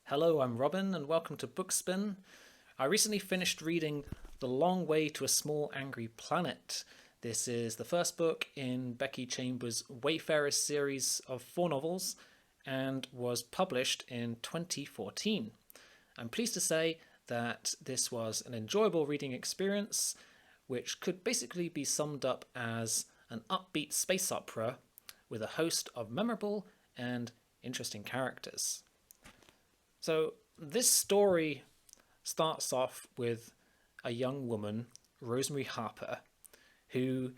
Hello, I'm Robin, and welcome to Bookspin. I recently finished reading The Long Way to a Small Angry Planet. This is the first book in Becky Chambers' Wayfarers series of 4 novels and was published in 2014. I'm pleased to say that this was an enjoyable reading experience, which could basically be summed up as an upbeat space opera with a host of memorable and interesting characters. So this story starts off with a young woman, Rosemary Harper, who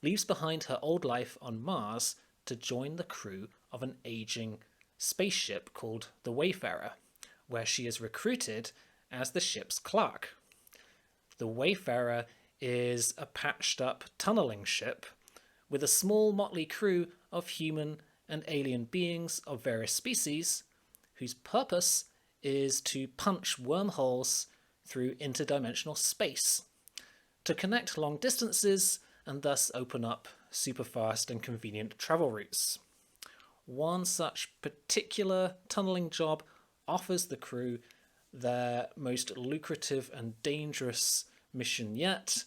leaves behind her old life on Mars to join the crew of an aging spaceship called the Wayfarer, where she is recruited as the ship's clerk. The Wayfarer is a patched-up tunneling ship with a small motley crew of human and alien beings of various species whose purpose is to punch wormholes through interdimensional space to connect long distances and thus open up super fast and convenient travel routes. One such particular tunneling job offers the crew their most lucrative and dangerous mission yet,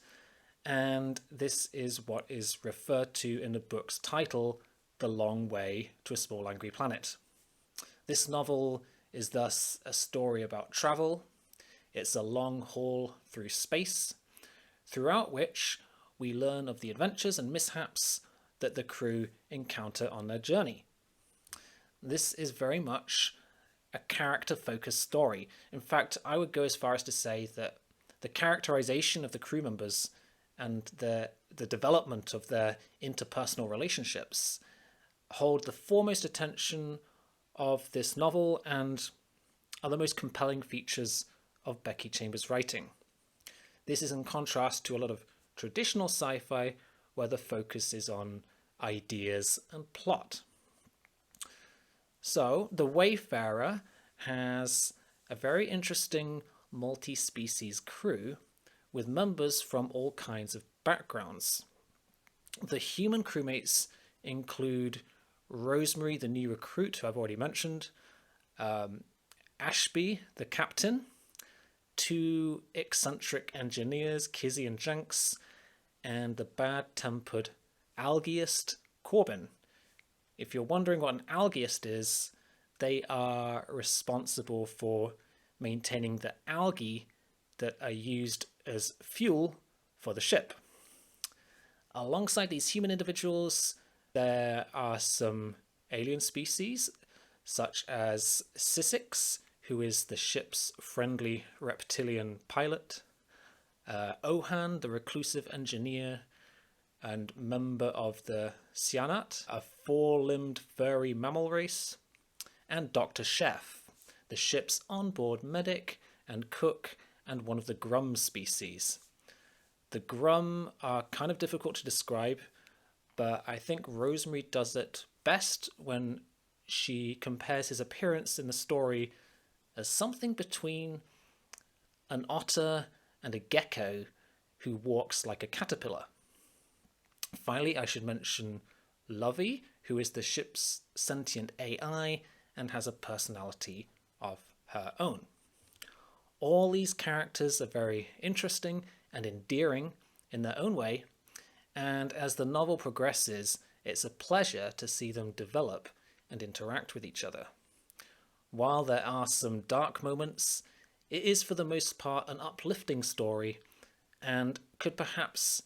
and this is what is referred to in the book's title, The Long Way to a Small Angry Planet. This novel is thus a story about travel. It's a long haul through space, throughout which we learn of the adventures and mishaps that the crew encounter on their journey. This is very much a character-focused story. In fact, I would go as far as to say that the characterization of the crew members and the development of their interpersonal relationships hold the foremost attention of this novel and are the most compelling features of Becky Chambers' writing. This is in contrast to a lot of traditional sci-fi where the focus is on ideas and plot. So, the Wayfarer has a very interesting multi-species crew with members from all kinds of backgrounds. The human crewmates include Rosemary, the new recruit, who I've already mentioned, Ashby, the captain, 2 eccentric engineers, Kizzy and Jenks, and the bad-tempered algaeist, Corbin. If you're wondering what an algaeist is, they are responsible for maintaining the algae that are used as fuel for the ship. Alongside these human individuals, there are some alien species, such as Syssix, who is the ship's friendly reptilian pilot, Ohan, the reclusive engineer and member of the Cyanat, a 4-limbed furry mammal race, and Dr. Chef, the ship's onboard medic and cook and one of the Grum species. The Grum are kind of difficult to describe, but I think Rosemary does it best when she compares his appearance in the story as something between an otter and a gecko who walks like a caterpillar. Finally, I should mention Lovey, who is the ship's sentient AI and has a personality of her own. All these characters are very interesting and endearing in their own way, and as the novel progresses, it's a pleasure to see them develop and interact with each other. While there are some dark moments, it is for the most part an uplifting story and could perhaps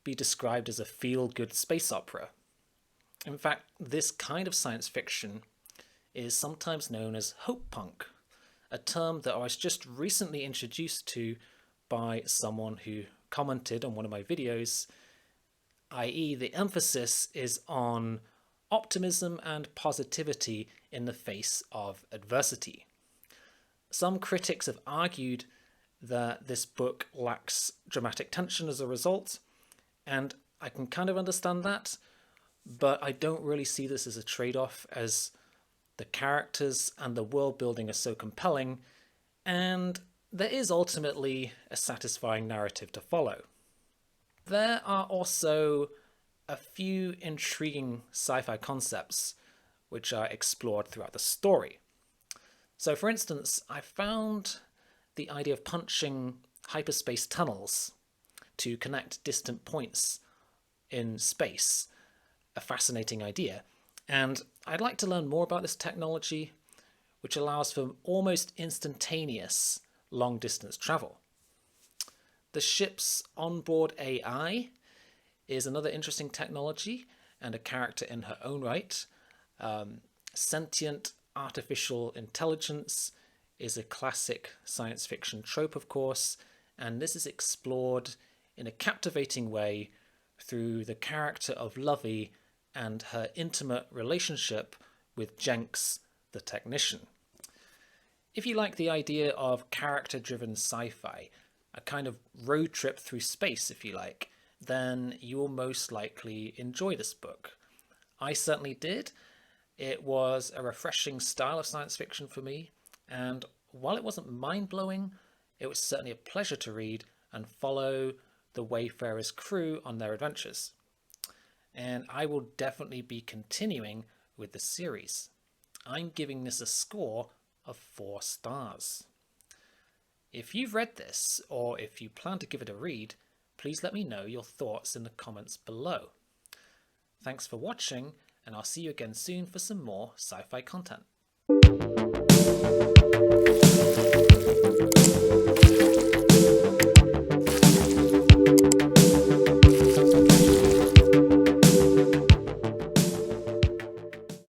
be described as a feel-good space opera. In fact, this kind of science fiction is sometimes known as hope punk, a term that I was just recently introduced to by someone who commented on one of my videos, i.e. the emphasis is on optimism and positivity in the face of adversity. Some critics have argued that this book lacks dramatic tension as a result, and I can kind of understand that, but I don't really see this as a trade-off, as the characters and the world building are so compelling, and there is ultimately a satisfying narrative to follow. There are also a few intriguing sci-fi concepts which are explored throughout the story. So for instance, I found the idea of punching hyperspace tunnels to connect distant points in space a fascinating idea. And I'd like to learn more about this technology, which allows for almost instantaneous long distance travel. The ship's onboard AI is another interesting technology and a character in her own right. Sentient artificial intelligence is a classic science fiction trope, of course, and this is explored in a captivating way through the character of Lovey and her intimate relationship with Jenks, the technician. If you like the idea of character-driven sci-fi, a kind of road trip through space, if you like, then you will most likely enjoy this book. I certainly did. It was a refreshing style of science fiction for me, and while it wasn't mind-blowing, it was certainly a pleasure to read and follow the Wayfarers crew on their adventures. And I will definitely be continuing with the series. I'm giving this a score of 4 stars. If you've read this, or if you plan to give it a read, please let me know your thoughts in the comments below. Thanks for watching, and I'll see you again soon for some more sci-fi content.